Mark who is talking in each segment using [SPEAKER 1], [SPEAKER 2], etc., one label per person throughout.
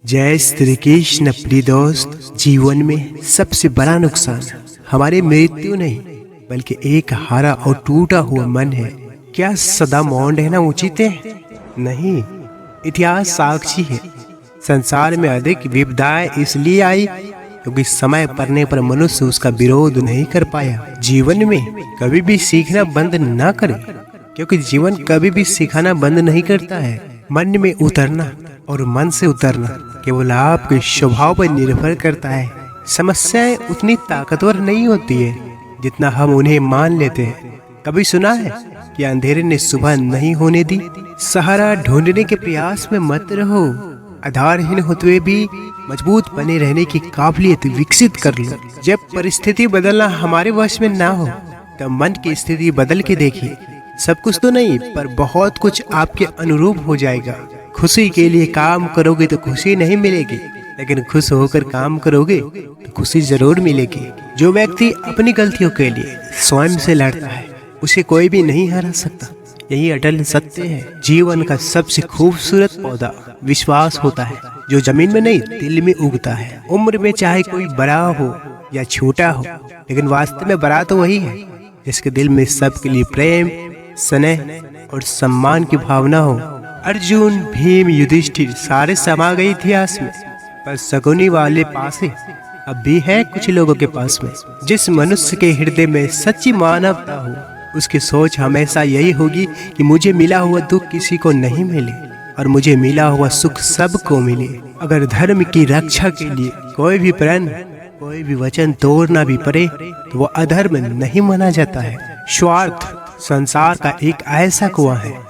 [SPEAKER 1] जय श्री कृष्ण। प्रिय दोस्त, जीवन में सबसे बड़ा नुकसान हमारी मृत्यु नहीं बल्कि एक हारा और टूटा हुआ मन है। क्या सदा मौन रहना उचित है? नहीं, इतिहास साक्षी है। संसार में अधिक विपदाएं इसलिए आई क्योंकि समय पड़ने पर मनुष्य उसका विरोध नहीं कर पाया। जीवन में कभी भी सीखना बंद ना करें, क्योंकि जीवन कभी भी सिखाना बंद नहीं करता है। मन में उतरना और मन से उतरना केवल आपके स्वभाव पर निर्भर करता है। समस्याएं उतनी ताकतवर नहीं होती है जितना हम उन्हें मान लेते हैं। कभी सुना है कि अंधेरे ने सुबह नहीं होने दी? सहारा ढूंढने के प्रयास में मत रहो। आधारहीन होते हुए भी मजबूत बने रहने की काबिलियत विकसित कर लो। जब परिस्थिति बदलना हमारे वश में ना हो तब मन की स्थिति बदल के देखिए। सब कुछ तो नहीं, पर बहुत कुछ आपके अनुरूप हो जाएगा। खुशी के लिए काम करोगे तो खुशी नहीं मिलेगी, लेकिन खुश होकर काम करोगे तो खुशी जरूर मिलेगी। जो व्यक्ति अपनी गलतियों के लिए स्वयं से लड़ता है उसे कोई भी नहीं हरा सकता। यही अटल सत्य है। जीवन का सबसे खूबसूरत पौधा विश्वास होता है, जो जमीन में नहीं दिल में उगता है। उम्र में चाहे कोई बड़ा हो या छोटा हो, लेकिन वास्तव में बड़ा तो वही है जिसके दिल में सबके लिए प्रेम, स्नेह और सम्मान की भावना हो। अर्जुन, भीम, युधिष्ठिर सारे समा गए इतिहास में, पर शकुनी वाले पास है अब भी है कुछ लोगों के पास में। जिस मनुष्य के हृदय में सच्ची मानवता हो उसकी सोच हमेशा यही होगी कि मुझे मिला हुआ दुख किसी को नहीं मिले और मुझे मिला हुआ सुख सबको मिले। अगर धर्म की रक्षा के लिए कोई भी प्रण, कोई भी वचन तोड़ना भी पड़े तो वह अधर्म नहीं माना जाता है। स्वार्थ संसार का एक ऐसा कुआं है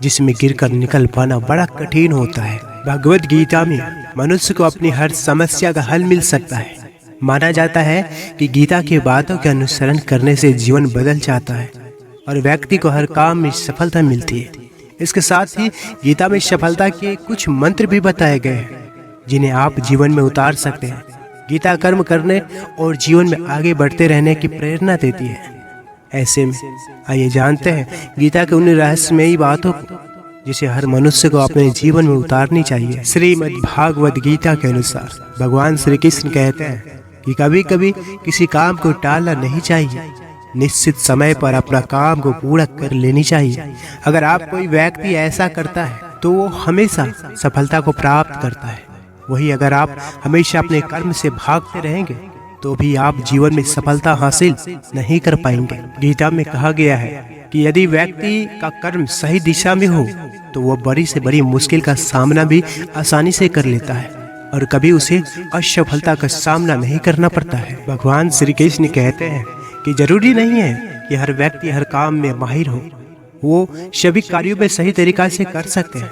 [SPEAKER 1] जिसमें गिरकर निकल पाना बड़ा कठिन होता है। भगवत गीता में मनुष्य को अपनी हर समस्या का हल मिल सकता है। माना जाता है कि गीता की बातों के अनुसरण करने से जीवन बदल जाता है और व्यक्ति को हर काम में सफलता मिलती है। इसके साथ ही गीता में सफलता के कुछ मंत्र भी बताए गए हैं जिन्हें आप जीवन में उतार सकते हैं। गीता कर्म करने और जीवन में आगे बढ़ते रहने की प्रेरणा देती है। ऐसे में आइए जानते हैं गीता के उन रहस्यमयी बातों को जिसे हर मनुष्य को अपने जीवन में उतारनी चाहिए। श्रीमद् भागवत गीता के अनुसार भगवान श्री कृष्ण कहते हैं कि कभी कभी किसी काम को टालना नहीं चाहिए। निश्चित समय पर अपना काम को पूरा कर लेनी चाहिए। अगर आप कोई व्यक्ति ऐसा करता है तो वो हमेशा सफलता को प्राप्त करता है। वही अगर आप हमेशा अपने कर्म से भागते रहेंगे तो भी आप जीवन में सफलता हासिल नहीं कर पाएंगे। गीता में कहा गया है कि यदि व्यक्ति का कर्म सही दिशा में हो तो वह बड़ी से बड़ी मुश्किल का सामना भी आसानी से कर लेता है और कभी उसे असफलता का सामना नहीं करना पड़ता है। भगवान श्री कृष्ण कहते हैं कि जरूरी नहीं है कि हर व्यक्ति हर काम में माहिर हो, वो सभी कार्यों में सही तरीका से कर सकते हैं।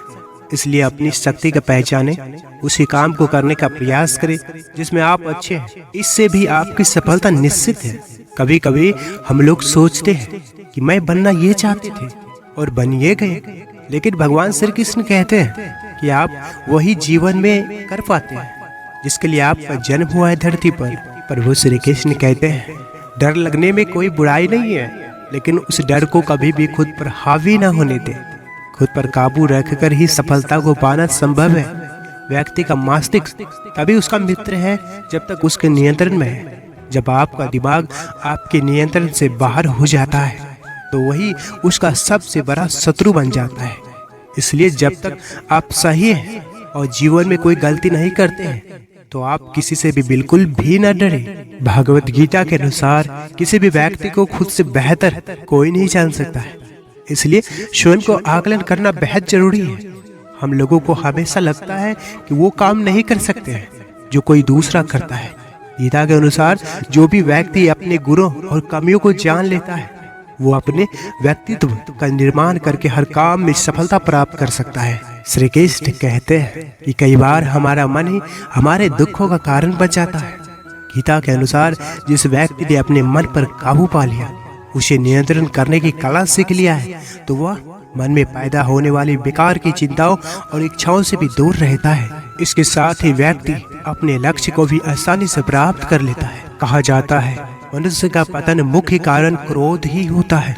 [SPEAKER 1] इसलिए अपनी शक्ति का पहचाने, उसी काम को करने का प्रयास करें जिसमें आप अच्छे हैं। इससे भी आपकी सफलता निश्चित है। कभी कभी हम लोग सोचते हैं कि मैं बनना ये चाहते थे और बन ये गए, लेकिन भगवान श्री कृष्ण कहते हैं कि आप वही जीवन में कर पाते हैं जिसके लिए आपका जन्म हुआ है धरती पर। प्रभु श्री कृष्ण कहते हैं डर लगने में कोई बुराई नहीं है, लेकिन उस डर को कभी भी खुद पर हावी न होने दें। खुद पर काबू रखकर ही सफलता को पाना संभव है। व्यक्ति का मस्तिष्क तभी उसका मित्र है जब तक उसके नियंत्रण में है। जब आपका दिमाग आपके नियंत्रण से बाहर हो जाता है तो वही उसका सबसे बड़ा शत्रु बन जाता है। इसलिए जब तक आप सही हैं और जीवन में कोई गलती नहीं करते हैं तो आप किसी से भी बिल्कुल भी न डरे। भगवत गीता के अनुसार किसी भी व्यक्ति को खुद से बेहतर कोई नहीं जान सकता है। इसलिए स्वयं को आकलन करना बेहद जरूरी है। हम लोगों को हमेशा लगता है कि वो काम नहीं कर सकते हैं जो कोई दूसरा करता है। गीता के अनुसार जो भी व्यक्ति अपने गुणों और कमियों को जान लेता है वो अपने व्यक्तित्व का निर्माण करके हर काम में सफलता प्राप्त कर सकता है। श्री कृष्ण कहते हैं कि कई बार हमारा मन ही हमारे दुखों का कारण बन जाता है। गीता के अनुसार जिस व्यक्ति ने अपने मन पर काबू पा लिया, उसे नियंत्रण करने की कला सीख लिया है, तो वह मन में पैदा होने वाली बेकार की चिंताओं और इच्छाओं से भी दूर रहता है। इसके साथ ही व्यक्ति अपने लक्ष्य को भी आसानी से प्राप्त कर लेता है। कहा जाता है मनुष्य का पतन मुख्य कारण क्रोध ही होता है।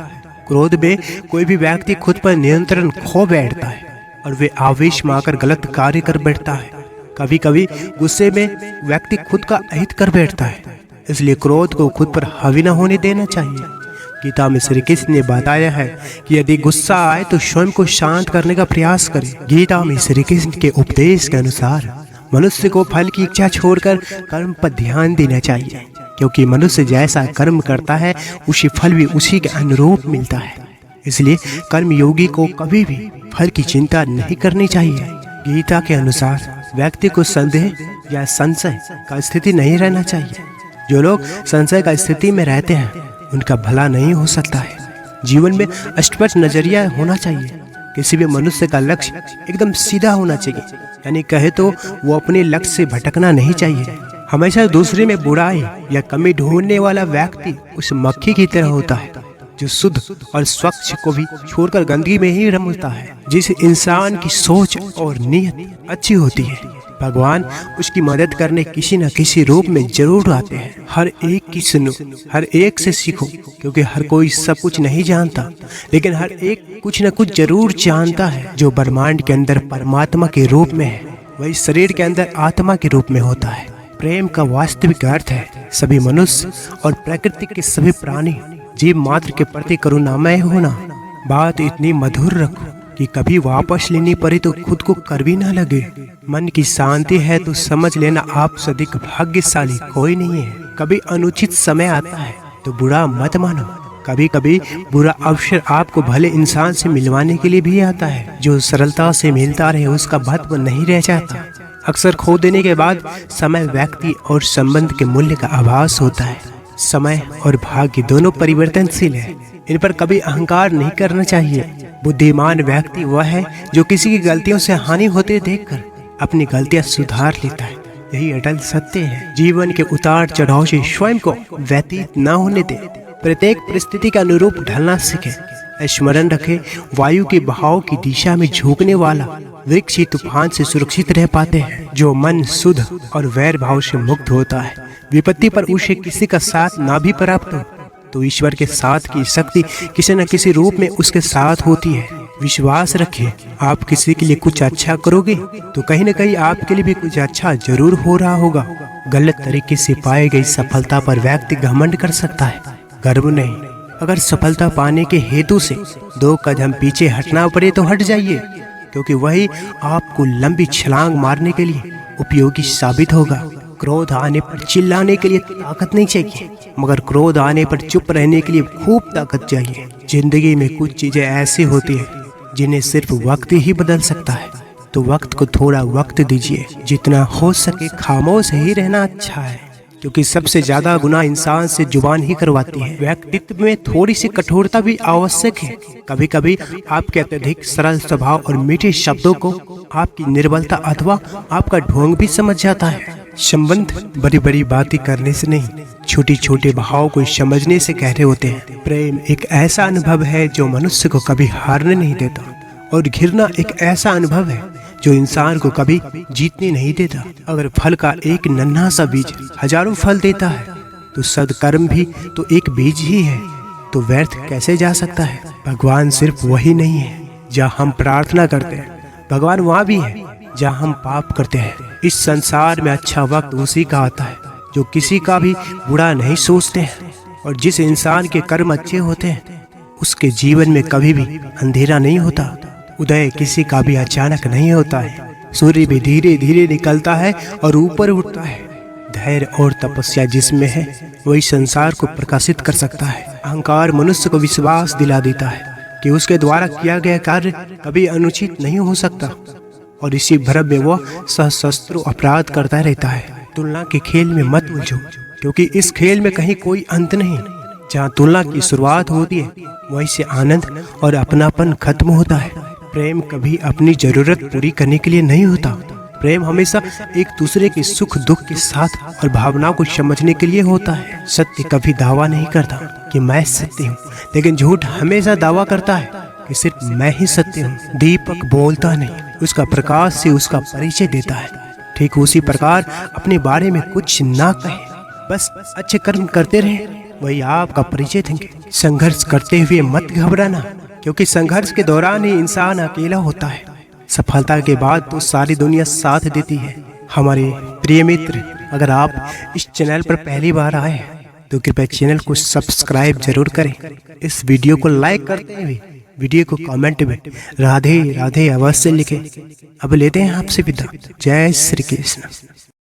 [SPEAKER 1] क्रोध में कोई भी व्यक्ति खुद पर नियंत्रण खो बैठता है और वे आवेश में आकर गलत कार्य कर बैठता है। कभी कभी गुस्से में व्यक्ति खुद का अहित कर बैठता है, इसलिए क्रोध को खुद पर हावी न होने देना चाहिए। गीता में श्री कृष्ण ने बताया है कि यदि गुस्सा आए तो स्वयं को शांत करने का प्रयास करें। गीता में श्री कृष्ण के उपदेश के अनुसार मनुष्य को फल की इच्छा छोड़कर कर्म पर ध्यान देना चाहिए, क्योंकि मनुष्य जैसा कर्म करता है उसी फल भी उसी के अनुरूप मिलता है। इसलिए कर्म योगी को कभी भी फल की चिंता नहीं करनी चाहिए। गीता के अनुसार व्यक्ति को संदेह या संशय का स्थिति नहीं रहना चाहिए। जो लोग संशय का स्थिति में रहते हैं उनका भला नहीं हो सकता है। जीवन में स्पष्ट नजरिया होना चाहिए। किसी भी मनुष्य का लक्ष्य एकदम सीधा होना चाहिए, यानी कहे तो वो अपने लक्ष्य से भटकना नहीं चाहिए। हमेशा दूसरे में बुराई या कमी ढूंढने वाला व्यक्ति उस मक्खी की तरह होता है जो शुद्ध और स्वच्छ को भी छोड़कर गंदगी में ही रमता है। जिस इंसान की सोच और नीयत अच्छी होती है, भगवान उसकी मदद करने किसी न किसी रूप में जरूर आते हैं। हर एक की सुनो, हर एक से सीखो, क्योंकि हर कोई सब कुछ नहीं जानता, लेकिन हर एक कुछ न कुछ जरूर जानता है। जो ब्रह्मांड के अंदर परमात्मा के रूप में है, वही शरीर के अंदर आत्मा के रूप में होता है। प्रेम का वास्तविक अर्थ है सभी मनुष्य और प्रकृति के सभी प्राणी जीव मात्र के प्रति करुणामय होना। बात इतनी मधुर रखो कि कभी वापस लेनी पड़े तो खुद को कड़वी ना लगे। मन की शांति है तो समझ लेना आप से अधिक भाग्यशाली कोई नहीं है। कभी अनुचित समय आता है तो बुरा मत मानो। कभी कभी बुरा अवसर आपको भले इंसान से मिलवाने के लिए भी आता है। जो सरलता से मिलता रहे उसका महत्व नहीं रह जाता। अक्सर खो देने के बाद समय व्यक्ति और संबंध के मूल्य का आभास होता है। समय और भाग्य दोनों परिवर्तनशील है, इन पर कभी अहंकार नहीं करना चाहिए। बुद्धिमान व्यक्ति वह है जो किसी की गलतियों से हानि होते देखकर अपनी गलतियां सुधार लेता है। यही अटल सत्य है। जीवन के उतार चढ़ाव से स्वयं को व्यतीत न होने दे। प्रत्येक परिस्थिति के अनुरूप ढलना सीखे। स्मरण रखे, वायु के बहाव की दिशा में झुकने वाला वृक्ष ही तूफान से सुरक्षित रह पाते हैं। जो मन शुद्ध और वैर भाव से मुक्त होता है, विपत्ति पर उसे किसी का साथ ना भी प्राप्त हो तो ईश्वर के साथ की शक्ति किसी न किसी रूप में उसके साथ होती है। विश्वास रखिए, आप किसी के लिए कुछ अच्छा करोगे तो कहीं न कहीं आपके लिए भी कुछ अच्छा जरूर हो रहा होगा। गलत तरीके से पाई गई सफलता पर व्यक्ति घमंड कर सकता है, गर्व नहीं। अगर सफलता पाने के हेतु से 2 कदम पीछे हटना पड़े तो हट जाइए, क्योंकि वही आपको लंबी छलांग मारने के लिए उपयोगी साबित होगा। क्रोध आने पर चिल्लाने के लिए ताकत नहीं चाहिए, मगर क्रोध आने पर चुप रहने के लिए खूब ताकत चाहिए। जिंदगी में कुछ चीजें ऐसी होती हैं जिन्हें सिर्फ वक्त ही बदल सकता है, तो वक्त को थोड़ा वक्त दीजिए। जितना हो सके खामोश ही रहना अच्छा है, क्योंकि सबसे ज्यादा गुनाह इंसान से जुबान ही करवाती है। व्यक्तित्व में थोड़ी सी कठोरता भी आवश्यक है। कभी कभी आपके अत्यधिक सरल स्वभाव और मीठे शब्दों को आपकी निर्बलता अथवा आपका ढोंग भी समझ जाता है। संबंध बड़ी बड़ी बातें करने से नहीं, छोटी छोटे भाव को समझने से गहरे होते हैं। प्रेम एक ऐसा अनुभव है जो मनुष्य को कभी हारने नहीं देता, और घृणा एक ऐसा अनुभव है जो इंसान को कभी जीतने नहीं देता। अगर फल का एक नन्हा सा बीज हजारों फल देता है, तो सद्कर्म भी तो एक बीज ही है, तो व्यर्थ कैसे जा सकता है। भगवान सिर्फ वही नहीं है जहाँ हम प्रार्थना करते हैं, भगवान वहाँ भी है जहाँ हम पाप करते हैं। इस संसार में अच्छा वक्त उसी का आता है जो किसी का भी बुरा नहीं सोचते हैं, और जिस इंसान के कर्म अच्छे होते हैं उसके जीवन में कभी भी अंधेरा नहीं होता। उदय किसी का भी अचानक नहीं होता है। सूर्य भी धीरे धीरे निकलता है और ऊपर उठता है। धैर्य और तपस्या जिसमें है वही संसार को प्रकाशित कर सकता है। अहंकार मनुष्य को विश्वास दिला देता है कि उसके द्वारा किया गया कार्य कभी अनुचित नहीं हो सकता, और इसी भ्रम में वह सशस्त्र अपराध करता रहता है। तुलना के खेल में मत उलझो, क्योंकि इस खेल में कहीं कोई अंत नहीं। जहाँ तुलना की शुरुआत होती है वहीं से आनंद और अपनापन खत्म होता है। प्रेम कभी अपनी जरूरत पूरी करने के लिए नहीं होता। प्रेम हमेशा एक दूसरे के सुख दुख के साथ और भावनाओं को समझने के लिए होता है। सत्य कभी दावा नहीं करता कि मैं सत्य हूँ, लेकिन झूठ हमेशा दावा करता है कि सिर्फ मैं ही सत्य हूँ। दीपक बोलता नहीं, उसका प्रकाश से उसका परिचय देता है। ठीक उसी प्रकार अपने बारे में कुछ ना कहे, बस अच्छे कर्म करते रहे, वही आपका परिचय देंगे। संघर्ष करते हुए मत घबराना, क्योंकि संघर्ष के दौरान ही इंसान अकेला होता है। सफलता के बाद तो सारी दुनिया साथ देती है। हमारे प्रिय मित्र, अगर आप इस चैनल पर पहली बार आए हैं तो कृपया चैनल को सब्सक्राइब जरूर करें। इस वीडियो को लाइक करते हुए वीडियो को कमेंट में राधे राधे अवश्य लिखें। अब लेते हैं आपसे विदा। जय श्री कृष्ण।